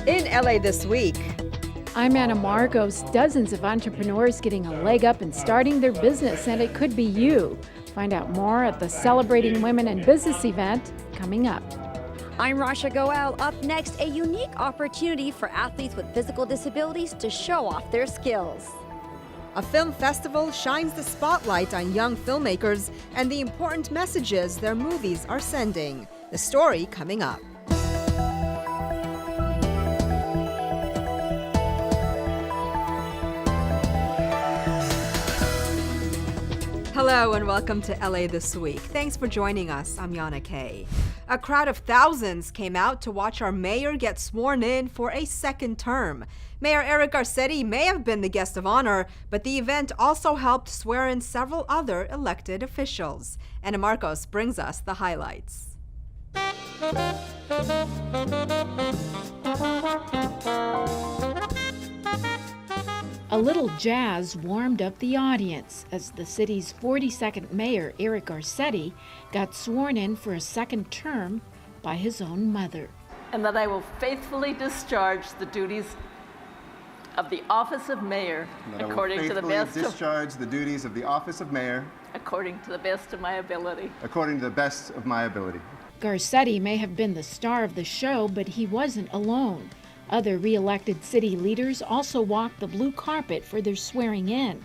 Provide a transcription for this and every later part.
In LA this week. I'm Anna Marcos. Dozens of entrepreneurs getting a leg up and starting their business, and it could be you. Find out more at the Celebrating Women in Business event coming up. I'm Rasha Goel. Up next, a unique opportunity for athletes with physical disabilities to show off their skills. A film festival shines the spotlight on young filmmakers and the important messages their movies are sending. The story coming up. Hello and welcome to LA This Week. Thanks for joining us. I'm Yana Kay. A crowd of thousands came out to watch our mayor get sworn in for a second term. Mayor Eric Garcetti may have been the guest of honor, but the event also helped swear in several other elected officials. Anna Marcos brings us the highlights. A little jazz warmed up the audience as the city's 42nd mayor, Eric Garcetti, got sworn in for a second term by his own mother. And that I will faithfully discharge the duties of the office of mayor according to the best of my ability. According to the best of my ability. Garcetti may have been the star of the show, but he wasn't alone. Other re-elected city leaders also walked the blue carpet for their swearing in,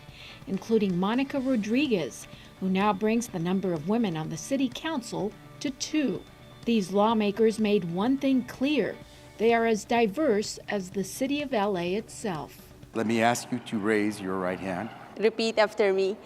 including Monica Rodriguez, who now brings the number of women on the city council to 2. These lawmakers made one thing clear: they are as diverse as the city of LA itself. Let me ask you to raise your right hand. Repeat after me.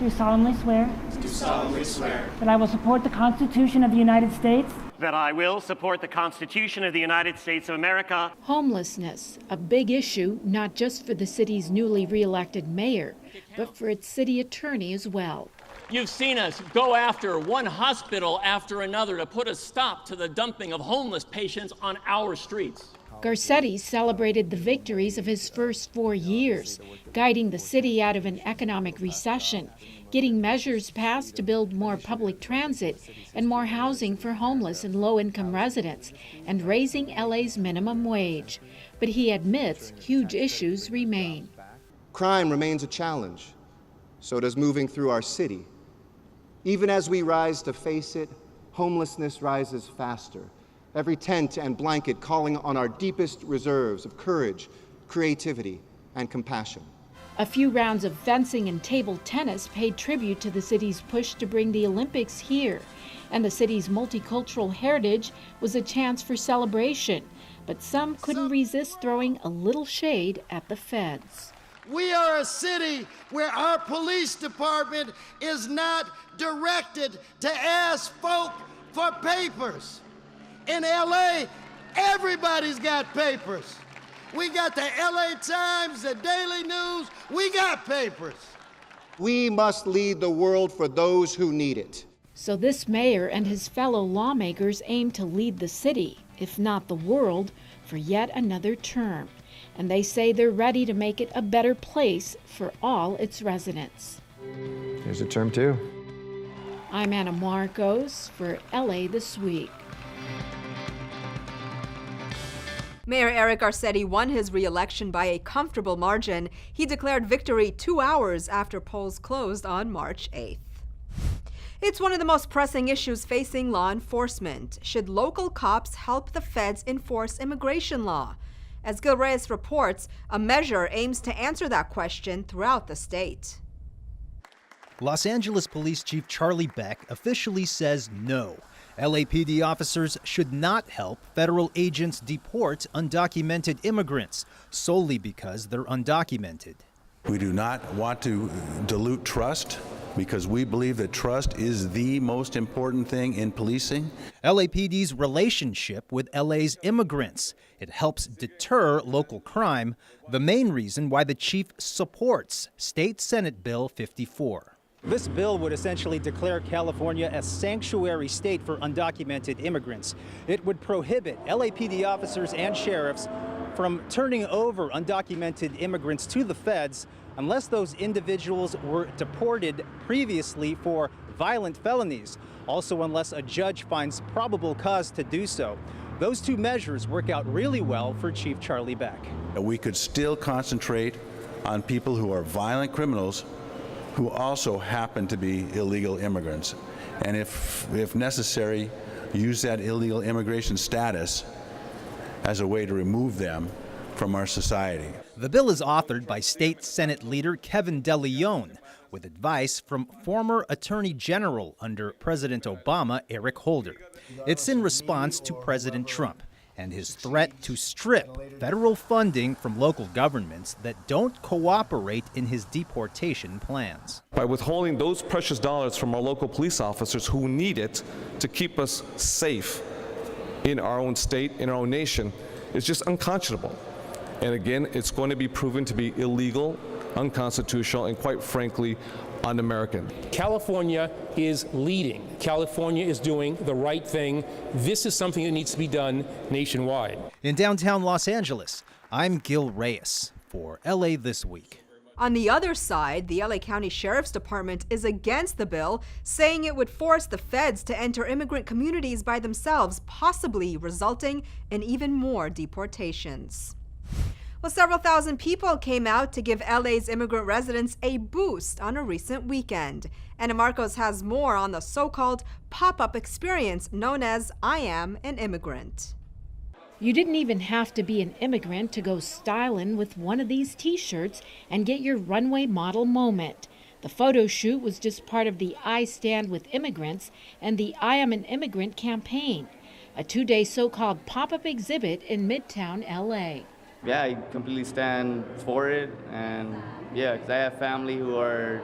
Do solemnly swear. Do solemnly swear. That I will support the Constitution of the United States. That I will support the Constitution of the United States of America. Homelessness, a big issue not just for the city's newly re-elected mayor, but for its city attorney as well. You've seen us go after one hospital after another to put a stop to the dumping of homeless patients on our streets. Garcetti celebrated the victories of his first 4 years, guiding the city out of an economic recession, getting measures passed to build more public transit and more housing for homeless and low-income residents, and raising LA's minimum wage. But he admits huge issues remain. Crime remains a challenge. So does moving through our city. Even as we rise to face it, homelessness rises faster. Every tent and blanket calling on our deepest reserves of courage, creativity, and compassion. A few rounds of fencing and table tennis paid tribute to the city's push to bring the Olympics here, and the city's multicultural heritage was a chance for celebration, but some couldn't resist throwing a little shade at the feds. We are a city where our police department is not directed to ask folk for papers. In LA, everybody's got papers. We got the LA Times, the Daily News, we got papers. We must lead the world for those who need it. So this mayor and his fellow lawmakers aim to lead the city, if not the world, for yet another term. And they say they're ready to make it a better place for all its residents. Here's a term 2. I'm Anna Marcos for LA This Week. Mayor Eric Garcetti won his re-election by a comfortable margin. He declared victory 2 hours after polls closed on March 8th. It's one of the most pressing issues facing law enforcement. Should local cops help the feds enforce immigration law? As Gil Reyes reports, a measure aims to answer that question throughout the state. Los Angeles Police Chief Charlie Beck officially says no. LAPD officers should not help federal agents deport undocumented immigrants solely because they're undocumented. We do not want to dilute trust because we believe that trust is the most important thing in policing. LAPD's relationship with LA's immigrants. It helps deter local crime, the main reason why the chief supports State Senate Bill 54. This bill would essentially declare California a sanctuary state for undocumented immigrants. It would prohibit LAPD officers and sheriffs from turning over undocumented immigrants to the feds unless those individuals were deported previously for violent felonies, also unless a judge finds probable cause to do so. Those two measures work out really well for Chief Charlie Beck. We could still concentrate on people who are violent criminals who also happen to be illegal immigrants. And if necessary, use that illegal immigration status as a way to remove them from our society. The bill is authored by State Senate Leader Kevin DeLeon, with advice from former Attorney General under President Obama, Eric Holder. It's in response to President Trump and his threat to strip federal funding from local governments that don't cooperate in his deportation plans. By withholding those precious dollars from our local police officers who need it to keep us safe in our own state, in our own nation, is just unconscionable. And again, it's going to be proven to be illegal, unconstitutional, and quite frankly, un-American. California is leading. California is doing the right thing. This is something that needs to be done nationwide. In downtown Los Angeles, I'm Gil Reyes for LA This Week. On the other side, the LA County Sheriff's Department is against the bill, saying it would force the feds to enter immigrant communities by themselves, possibly resulting in even more deportations. Well, several thousand people came out to give LA's immigrant residents a boost on a recent weekend. Anna Marcos has more on the so-called pop-up experience known as I Am an Immigrant. You didn't even have to be an immigrant to go styling with one of these t-shirts and get your runway model moment. The photo shoot was just part of the I Stand with Immigrants and the I Am an Immigrant campaign, a two-day so-called pop-up exhibit in Midtown LA. Yeah, I completely stand for it, and yeah, because I have family who are,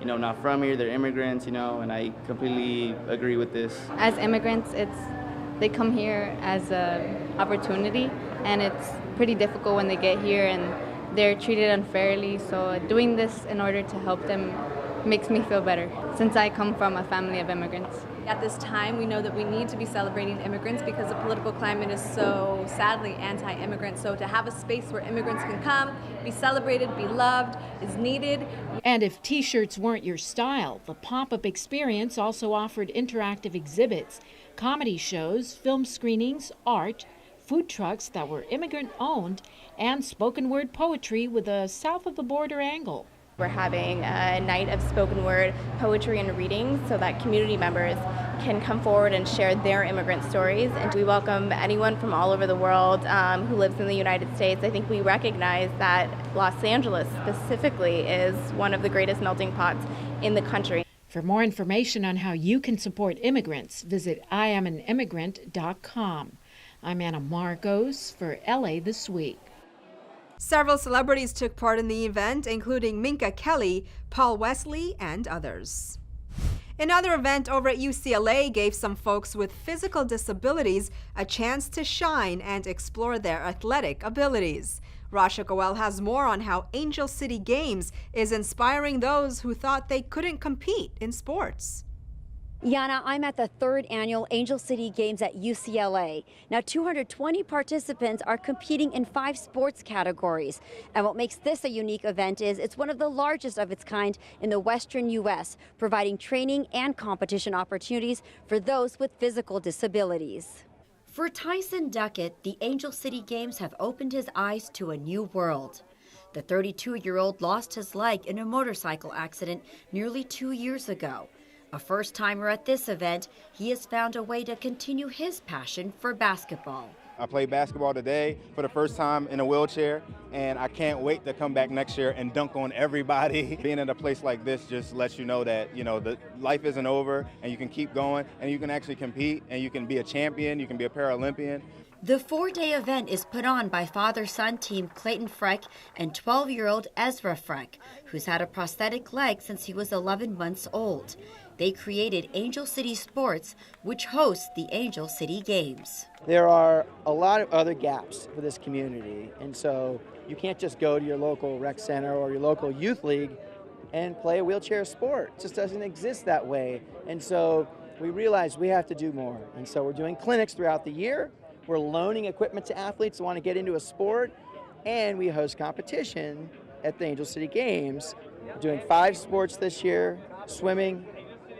not from here, they're immigrants, and I completely agree with this. As immigrants, they come here as an opportunity, and it's pretty difficult when they get here and they're treated unfairly, so doing this in order to help them makes me feel better, since I come from a family of immigrants. At this time, we know that we need to be celebrating immigrants because the political climate is so sadly anti-immigrant. So to have a space where immigrants can come, be celebrated, be loved, is needed. And if t-shirts weren't your style, the pop-up experience also offered interactive exhibits, comedy shows, film screenings, art, food trucks that were immigrant-owned, and spoken word poetry with a south-of-the-border angle. We're having a night of spoken word poetry and readings so that community members can come forward and share their immigrant stories. And we welcome anyone from all over the world who lives in the United States. I think we recognize that Los Angeles specifically is one of the greatest melting pots in the country. For more information on how you can support immigrants, visit IamAnImmigrant.com. I'm Anna Marcos for LA This Week. Several celebrities took part in the event, including Minka Kelly, Paul Wesley, and others. Another event over at UCLA gave some folks with physical disabilities a chance to shine and explore their athletic abilities. Rasha Goel has more on how Angel City Games is inspiring those who thought they couldn't compete in sports. Yana, I'm at the third annual Angel City Games at UCLA. Now, 220 participants are competing in 5 sports categories. And what makes this a unique event is it's one of the largest of its kind in the Western U.S., providing training and competition opportunities for those with physical disabilities. For Tyson Duckett, the Angel City Games have opened his eyes to a new world. The 32-year-old lost his leg in a motorcycle accident nearly 2 years ago. A first-timer at this event, he has found a way to continue his passion for basketball. I played basketball today for the first time in a wheelchair, and I can't wait to come back next year and dunk on everybody. Being at a place like this just lets you know that, the life isn't over, and you can keep going, and you can actually compete, and you can be a champion, you can be a Paralympian. The 4-day event is put on by father-son team Clayton Freck and 12-year-old Ezra Freck, who's had a prosthetic leg since he was 11 months old. They created Angel City Sports, which hosts the Angel City Games. There are a lot of other gaps for this community, and so you can't just go to your local rec center or your local youth league and play a wheelchair sport. It just doesn't exist that way, and so we realized we have to do more. And so we're doing clinics throughout the year. We're loaning equipment to athletes who want to get into a sport, and we host competition at the Angel City Games. We're doing 5 sports this year: swimming,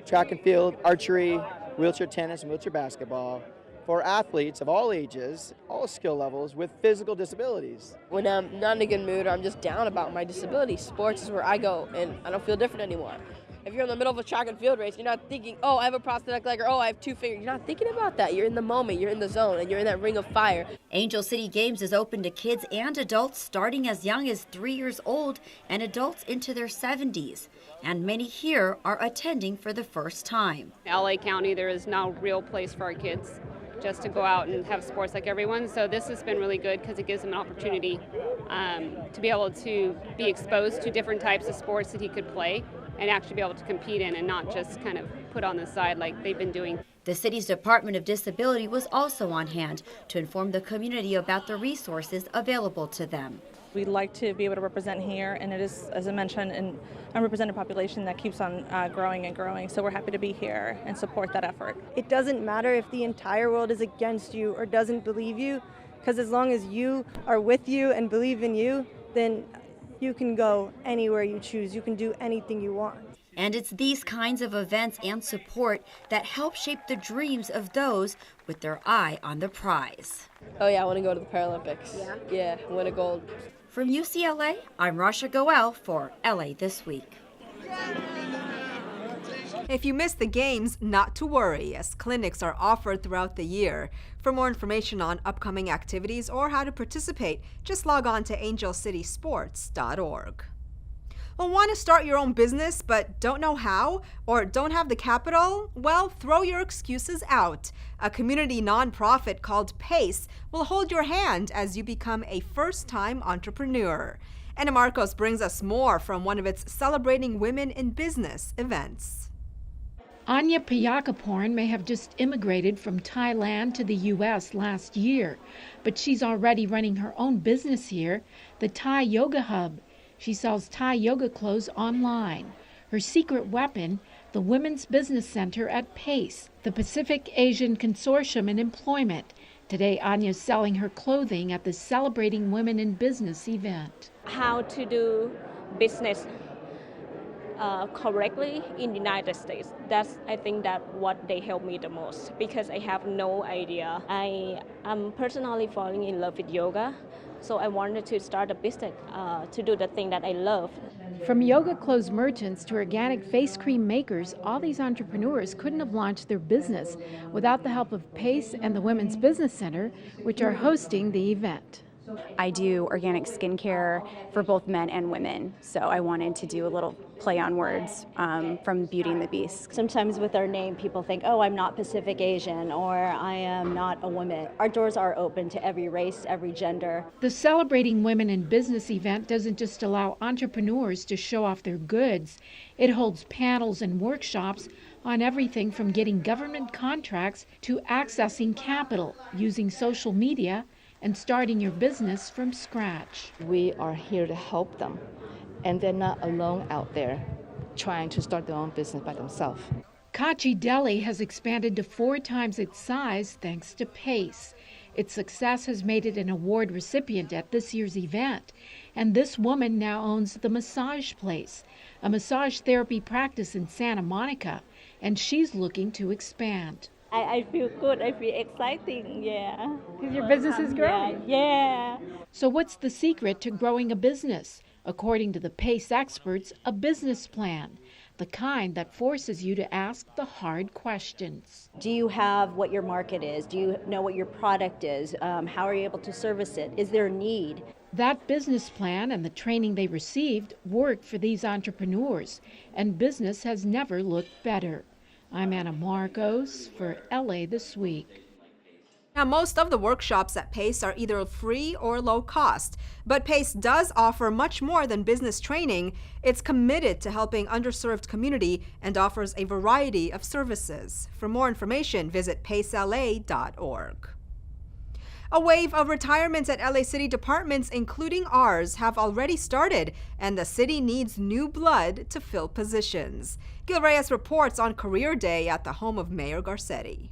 track and field, archery, wheelchair tennis, and wheelchair basketball. for athletes of all ages, all skill levels, with physical disabilities. When I'm not in a good mood or I'm just down about my disability, sports is where I go and I don't feel different anymore. If you're in the middle of a track and field race, you're not thinking, oh, I have a prosthetic leg, or oh, I have 2 fingers. You're not thinking about that. You're in the moment, you're in the zone, and you're in that ring of fire. Angel City Games is open to kids and adults starting as young as 3 years old and adults into their 70s. And many here are attending for the first time. LA County, there is no real place for our kids just to go out and have sports like everyone. So this has been really good because it gives them an opportunity to be able to be exposed to different types of sports that he could play and actually be able to compete in and not just kind of put on the side like they've been doing. The city's Department of Disability was also on hand to inform the community about the resources available to them. We'd like to be able to represent here, and it is, as I mentioned, an unrepresented population that keeps on growing and growing, so we're happy to be here and support that effort. It doesn't matter if the entire world is against you or doesn't believe you, because as long as you are with you and believe in you, then you can go anywhere you choose. You can do anything you want. And it's these kinds of events and support that help shape the dreams of those with their eye on the prize. Oh yeah, I want to go to the Paralympics. Yeah, win a gold. From UCLA, I'm Rasha Goel for LA This Week. If you missed the games, not to worry, as clinics are offered throughout the year. For more information on upcoming activities or how to participate, just log on to angelcitysports.org. Well, want to start your own business but don't know how or don't have the capital? Well, throw your excuses out. A community nonprofit called PACE will hold your hand as you become a first-time entrepreneur. Anna Marcos brings us more from one of its Celebrating Women in Business events. Anya Payakaporn may have just immigrated from Thailand to the U.S. last year, but she's already running her own business here, the Thai Yoga Hub. She sells Thai yoga clothes online. Her secret weapon, the Women's Business Center at PACE, the Pacific Asian Consortium in Employment. Today, Anya's selling her clothing at the Celebrating Women in Business event. How to do business correctly in the United States. That's, I think, that what they help me the most because I have no idea. I am personally falling in love with yoga, so I wanted to start a business to do the thing that I love. From yoga clothes merchants to organic face cream makers, all these entrepreneurs couldn't have launched their business without the help of PACE and the Women's Business Center, which are hosting the event. I do organic skincare for both men and women, so I wanted to do a little play on words from Beauty and the Beast. Sometimes with our name, people think, oh, I'm not Pacific Asian or I am not a woman. Our doors are open to every race, every gender. The Celebrating Women in Business event doesn't just allow entrepreneurs to show off their goods. It holds panels and workshops on everything from getting government contracts to accessing capital, using social media, and starting your business from scratch. We are here to help them, and they're not alone out there trying to start their own business by themselves. Kachi Deli has expanded to 4 times its size thanks to PACE. Its success has made it an award recipient at this year's event, and this woman now owns the Massage Place, a massage therapy practice in Santa Monica, and she's looking to expand. I feel good, I feel exciting, yeah. Because your business is growing. Yeah. So what's the secret to growing a business? According to the PACE experts, a business plan, the kind that forces you to ask the hard questions. Do you have what your market is? Do you know what your product is? How are you able to service it? Is there a need? That business plan and the training they received worked for these entrepreneurs, and business has never looked better. I'm Anna Marcos for LA This Week. Now, most of the workshops at PACE are either free or low cost, but PACE does offer much more than business training. It's committed to helping underserved community and offers a variety of services. For more information, visit pacela.org. A wave of retirements at LA City departments, including ours, have already started, and the city needs new blood to fill positions. Gil Reyes reports on Career Day at the home of Mayor Garcetti.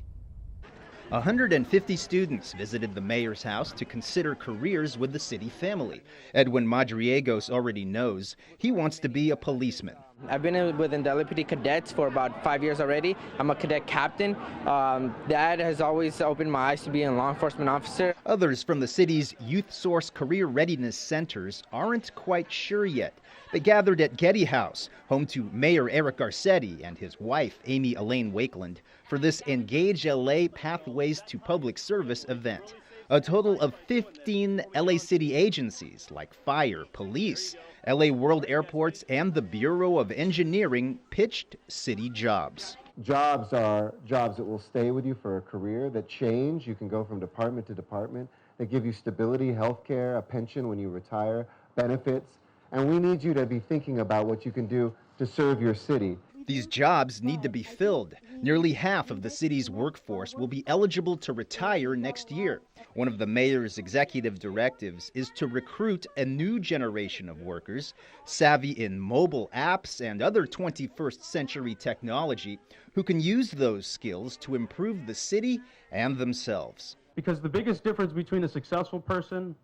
150 students visited the mayor's house to consider careers with the city family. Edwin Madriegos already knows he wants to be a policeman. I've been within the LAPD cadets for about 5 years already. I'm a cadet captain. That has always opened my eyes to being a law enforcement officer. Others from the city's Youth Source Career Readiness Centers aren't quite sure yet. They gathered at Getty House, home to Mayor Eric Garcetti and his wife, Amy Elaine Wakeland, for this Engage LA Pathways to Public Service event. A total of 15 LA City agencies like fire, police, LA World Airports, and the Bureau of Engineering pitched city jobs. Jobs are jobs that will stay with you for a career, that change. You can go from department to department. They give you stability, health care, a pension when you retire, benefits. And we need you to be thinking about what you can do to serve your city. These jobs need to be filled. Nearly half of the city's workforce will be eligible to retire next year. One of the mayor's executive directives is to recruit a new generation of workers, savvy in mobile apps and other 21st century technology, who can use those skills to improve the city and themselves. Because the biggest difference between a successful person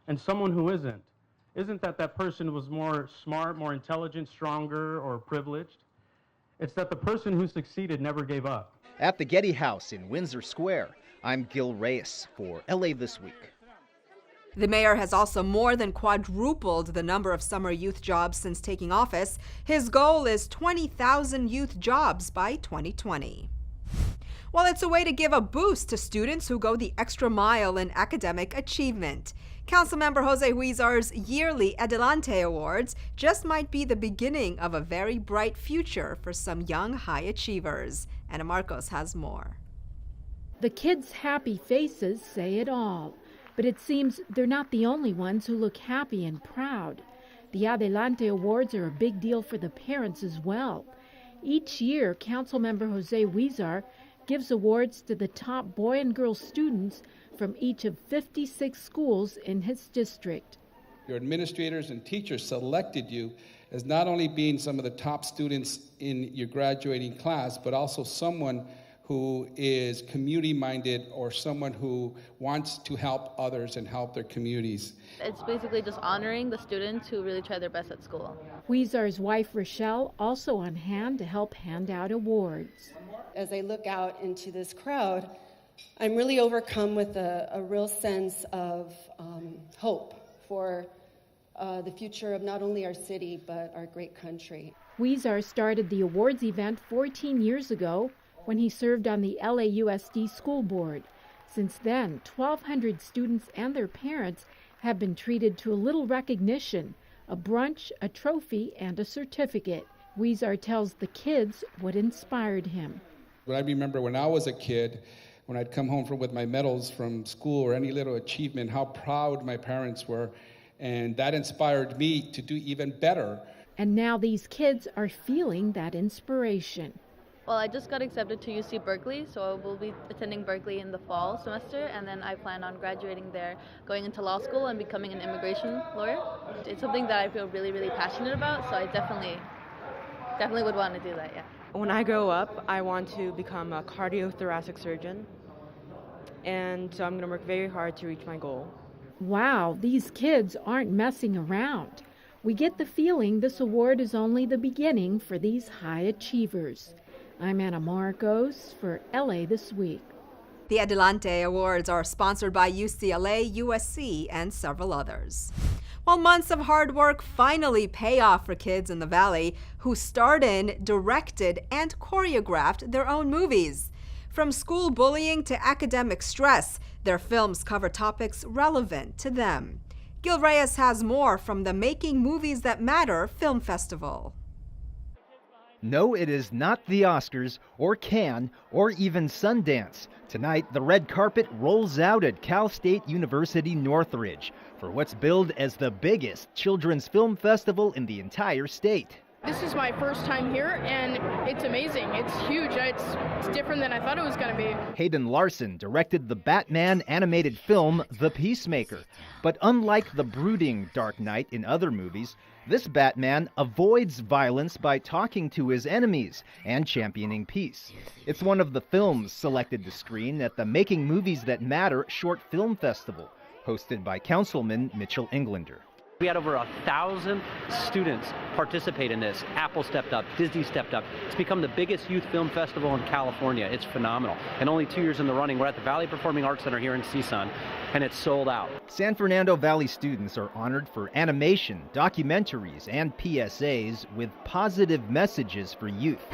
and someone who isn't that that person was more smart, more intelligent, stronger, or privileged. It's that the person who succeeded never gave up. At the Getty House in Windsor Square, I'm Gil Reyes for LA This Week. The mayor has also more than quadrupled the number of summer youth jobs since taking office. His goal is 20,000 youth jobs by 2020. Well, it's a way to give a boost to students who go the extra mile in academic achievement. Councilmember Jose Huizar's yearly Adelante Awards just might be the beginning of a very bright future for some young high achievers. Ana Marcos has more. The kids' happy faces say it all, but it seems they're not the only ones who look happy and proud. The Adelante Awards are a big deal for the parents as well. Each year, Councilmember Jose Huizar gives awards to the top boy and girl students from each of 56 schools in his district. Your administrators and teachers selected you as not only being some of the top students in your graduating class, but also someone who is community-minded or someone who wants to help others and help their communities. It's basically just honoring the students who really try their best at school. Huizar's wife, Rochelle, also on hand to help hand out awards. As I look out into this crowd, I'm really overcome with a real sense of hope for the future of not only our city, but our great country. Huizar started the awards event 14 years ago when he served on the LAUSD school board. Since then, 1,200 students and their parents have been treated to a little recognition, a brunch, a trophy, and a certificate. Huizar tells the kids what inspired him. I remember when I was a kid, when I'd come home with my medals from school or any little achievement, how proud my parents were, and that inspired me to do even better. And now these kids are feeling that inspiration. Well, I just got accepted to UC Berkeley, so I will be attending Berkeley in the fall semester, and then I plan on graduating there, going into law school and becoming an immigration lawyer. It's something that I feel really, really passionate about, so I definitely would want to do that, yeah. When I grow up, I want to become a cardiothoracic surgeon, and so I'm going to work very hard to reach my goal. Wow, these kids aren't messing around. We get the feeling this award is only the beginning for these high achievers. I'm Ana Marcos for LA This Week. The Adelante Awards are sponsored by UCLA, USC, and several others. Well, months of hard work finally pay off for kids in the Valley who starred in, directed, and choreographed their own movies. From school bullying to academic stress, their films cover topics relevant to them. Gil Reyes has more from the Making Movies That Matter Film Festival. No, it is not the Oscars, or Cannes, or even Sundance. Tonight, the red carpet rolls out at Cal State University Northridge for what's billed as the biggest children's film festival in the entire state. This is my first time here, and it's amazing. It's huge. It's different than I thought it was going to be. Hayden Larson directed the Batman animated film The Peacemaker. But unlike the brooding Dark Knight in other movies, this Batman avoids violence by talking to his enemies and championing peace. It's one of the films selected to screen at the Making Movies That Matter Short Film Festival, hosted by Councilman Mitchell Englander. We had over 1,000 students participate in this. Apple stepped up, Disney stepped up. It's become the biggest youth film festival in California. It's phenomenal. And only 2 years in the running, we're at the Valley Performing Arts Center here in CSUN, and it's sold out. San Fernando Valley students are honored for animation, documentaries, and PSAs with positive messages for youth.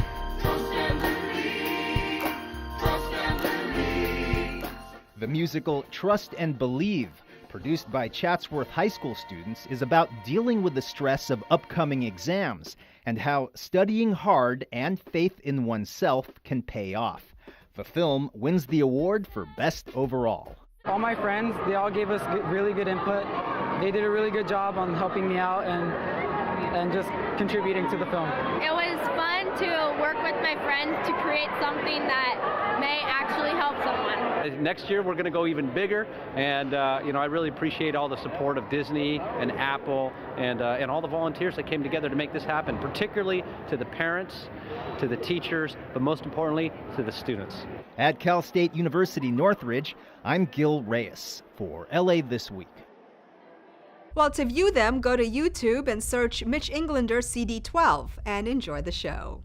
The musical Trust and Believe, produced by Chatsworth High School students, is about dealing with the stress of upcoming exams and how studying hard and faith in oneself can pay off. The film wins the award for Best Overall. All my friends, they all gave us really good input. They did a really good job on helping me out and just contributing to the film. It was fun to work with my friends to create something that may actually help someone. Next year we're going to go even bigger, and I really appreciate all the support of Disney and Apple and all the volunteers that came together to make this happen, particularly to the parents, to the teachers, but most importantly to the students. At Cal State University Northridge, I'm Gil Reyes for LA This Week. Well, to view them, go to YouTube and search Mitch Englander CD12 and enjoy the show.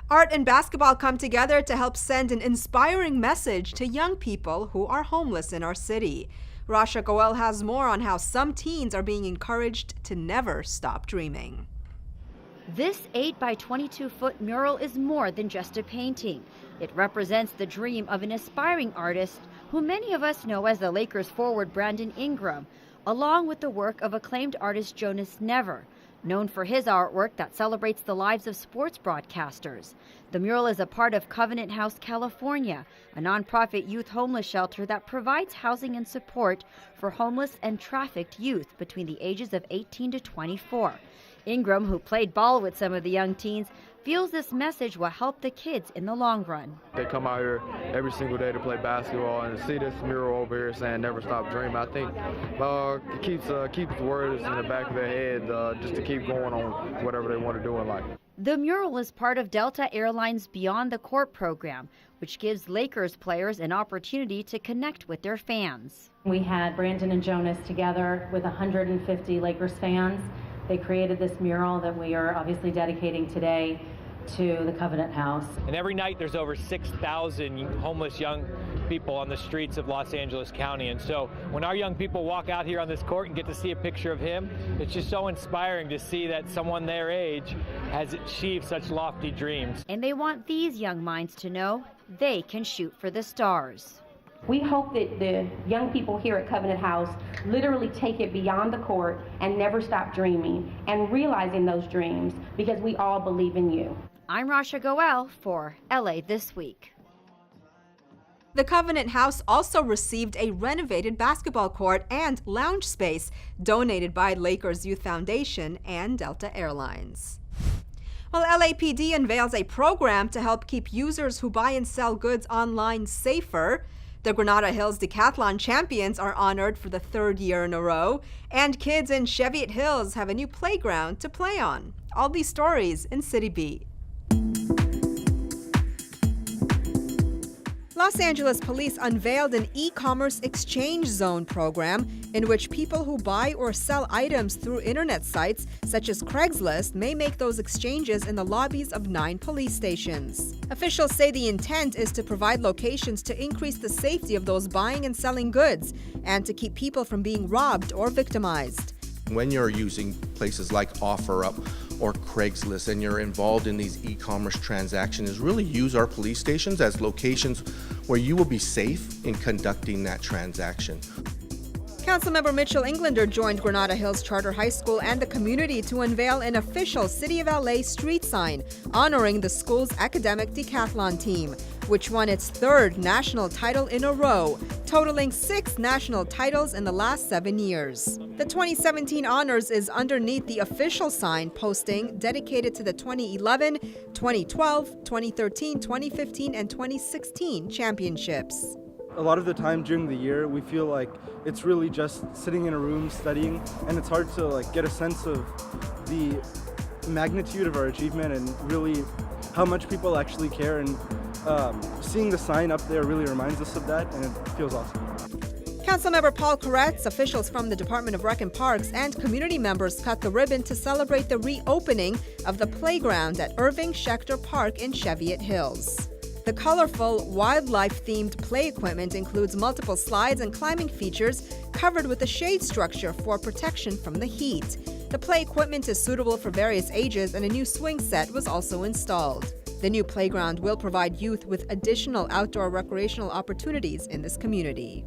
Art and basketball come together to help send an inspiring message to young people who are homeless in our city. Rasha Goel has more on how some teens are being encouraged to never stop dreaming. This 8 by 22-foot mural is more than just a painting. It represents the dream of an aspiring artist who many of us know as the Lakers forward Brandon Ingram, along with the work of acclaimed artist Jonas Never, known for his artwork that celebrates the lives of sports broadcasters. The mural is a part of Covenant House, California, a nonprofit youth homeless shelter that provides housing and support for homeless and trafficked youth between the ages of 18 to 24. Ingram, who played ball with some of the young teens, feels this message will help the kids in the long run. They come out here every single day to play basketball, and to see this mural over here saying never stop dreaming, I think it keeps the words in the back of their head just to keep going on whatever they want to do in life. The mural is part of Delta Airlines Beyond the Court program, which gives Lakers players an opportunity to connect with their fans. We had Brandon and Jonas together with 150 Lakers fans. They created this mural that we are obviously dedicating today to the Covenant House. And every night there's over 6,000 homeless young people on the streets of Los Angeles County. And so when our young people walk out here on this court and get to see a picture of him, it's just so inspiring to see that someone their age has achieved such lofty dreams. And they want these young minds to know they can shoot for the stars. We hope that the young people here at Covenant House literally take it beyond the court and never stop dreaming and realizing those dreams, because we all believe in you. I'm Rasha Goel for LA This Week. The Covenant House also received a renovated basketball court and lounge space donated by Lakers Youth Foundation and Delta Airlines. Well, LAPD unveils a program to help keep users who buy and sell goods online safer. The Granada Hills Decathlon champions are honored for the 3rd year in a row, and kids in Cheviot Hills have a new playground to play on. All these stories in Citybeat. Los Angeles police unveiled an e-commerce exchange zone program in which people who buy or sell items through internet sites such as Craigslist may make those exchanges in the lobbies of 9 police stations. Officials say the intent is to provide locations to increase the safety of those buying and selling goods and to keep people from being robbed or victimized. When you're using places like OfferUp or Craigslist and you're involved in these e-commerce transactions, is really use our police stations as locations where you will be safe in conducting that transaction. Councilmember Mitchell Englander joined Granada Hills Charter High School and the community to unveil an official City of LA street sign honoring the school's academic decathlon team, which won its 3rd national title in a row, totaling 6 national titles in the last 7 years. The 2017 honors is underneath the official sign posting dedicated to the 2011, 2012, 2013, 2015, and 2016 championships. A lot of the time during the year, we feel like it's really just sitting in a room studying, and it's hard to get a sense of the magnitude of our achievement and really how much people actually care. And seeing the sign up there really reminds us of that, and it feels awesome. Councilmember Paul Koretz, officials from the Department of Rec and Parks, and community members cut the ribbon to celebrate the reopening of the playground at Irving Schechter Park in Cheviot Hills. The colorful, wildlife-themed play equipment includes multiple slides and climbing features covered with a shade structure for protection from the heat. The play equipment is suitable for various ages, and a new swing set was also installed. The new playground will provide youth with additional outdoor recreational opportunities in this community.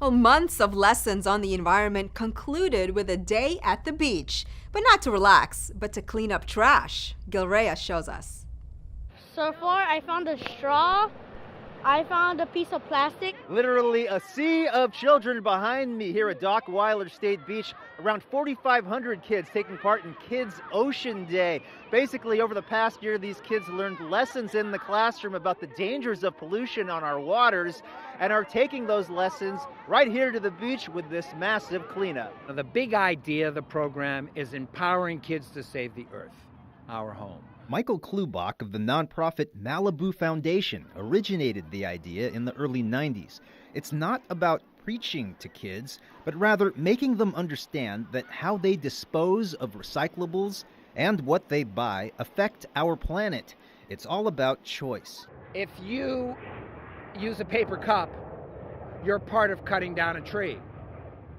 Well, months of lessons on the environment concluded with a day at the beach, but not to relax, but to clean up trash. Gil Reyes shows us. So far, I found a straw. I found a piece of plastic. Literally a sea of children behind me here at Dockweiler State Beach. Around 4,500 kids taking part in Kids Ocean Day. Basically, over the past year, these kids learned lessons in the classroom about the dangers of pollution on our waters and are taking those lessons right here to the beach with this massive cleanup. The big idea of the program is empowering kids to save the earth, our home. Michael Klubach of the nonprofit Malibu Foundation originated the idea in the early 90s. It's not about preaching to kids, but rather making them understand that how they dispose of recyclables and what they buy affect our planet. It's all about choice. If you use a paper cup, you're part of cutting down a tree.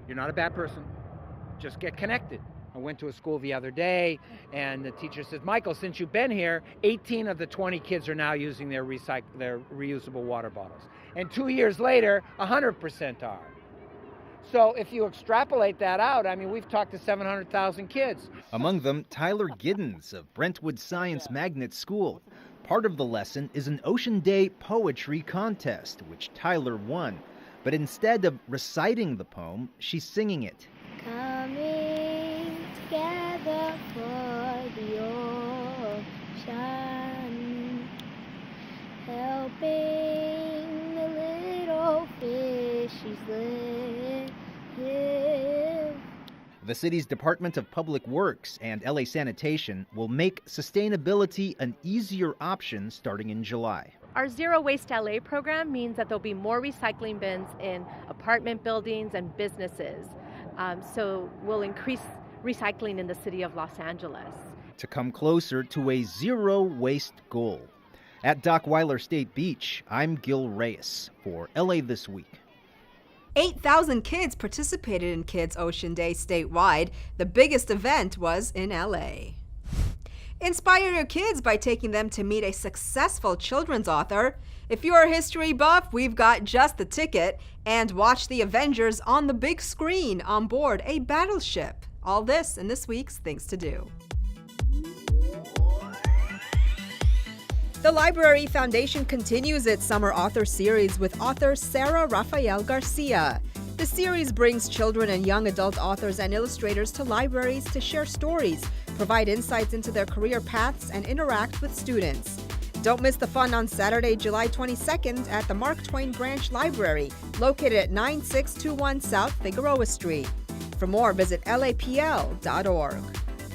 You're not a bad person. Just get connected. I went to a school the other day, and the teacher says, Michael, since you've been here, 18 of the 20 kids are now using their reusable water bottles. And 2 years later, 100% are. So if you extrapolate that out, I mean, we've talked to 700,000 kids. Among them, Tyler Giddens of Brentwood Science Magnet School. Part of the lesson is an Ocean Day poetry contest, which Tyler won. But instead of reciting the poem, she's singing it. Coming together for the ocean, helping the little fishies live. The city's Department of Public Works and LA Sanitation will make sustainability an easier option starting in July. Our Zero Waste LA program means that there'll be more recycling bins in apartment buildings and businesses. So we'll increase recycling in the city of Los Angeles. To come closer to a zero waste goal. At Dockweiler State Beach, I'm Gil Reyes for LA This Week. 8,000 kids participated in Kids Ocean Day statewide. The biggest event was in LA. Inspire your kids by taking them to meet a successful children's author. If you're a history buff, we've got just the ticket. And watch the Avengers on the big screen on board a battleship. All this in this week's Things to Do. The Library Foundation continues its summer author series with author Sarah Rafael Garcia. The series brings children and young adult authors and illustrators to libraries to share stories, provide insights into their career paths, and interact with students. Don't miss the fun on Saturday, July 22nd at the Mark Twain Branch Library, located at 9621 South Figueroa Street. For more, visit lapl.org.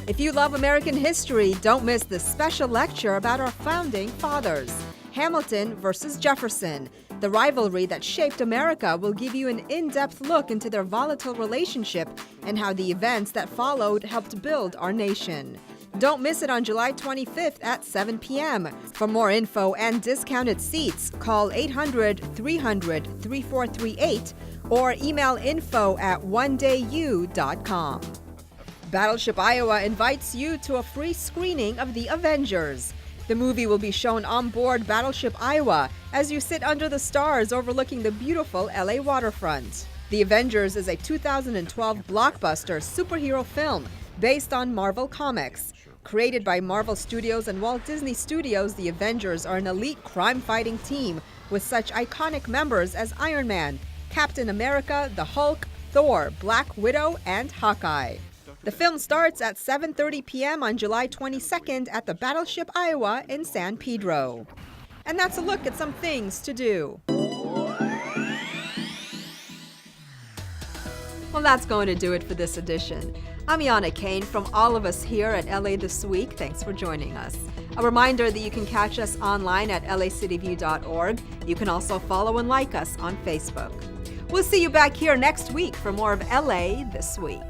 If you love American history, don't miss this special lecture about our founding fathers. Hamilton versus Jefferson. The rivalry that shaped America will give you an in-depth look into their volatile relationship and how the events that followed helped build our nation. Don't miss it on July 25th at 7 p.m. For more info and discounted seats, call 800-300-3438 or email info@onedayu.com. Battleship Iowa invites you to a free screening of The Avengers. The movie will be shown on board Battleship Iowa as you sit under the stars overlooking the beautiful LA waterfront. The Avengers is a 2012 blockbuster superhero film based on Marvel Comics. Created by Marvel Studios and Walt Disney Studios, the Avengers are an elite crime-fighting team with such iconic members as Iron Man, Captain America, the Hulk, Thor, Black Widow, and Hawkeye. The film starts at 7:30 p.m. on July 22nd at the Battleship Iowa in San Pedro. And that's a look at some things to do. Well, that's going to do it for this edition. I'm Yana Kane from all of us here at LA This Week. Thanks for joining us. A reminder that you can catch us online at lacitywiew.org. You can also follow and like us on Facebook. We'll see you back here next week for more of LA This Week.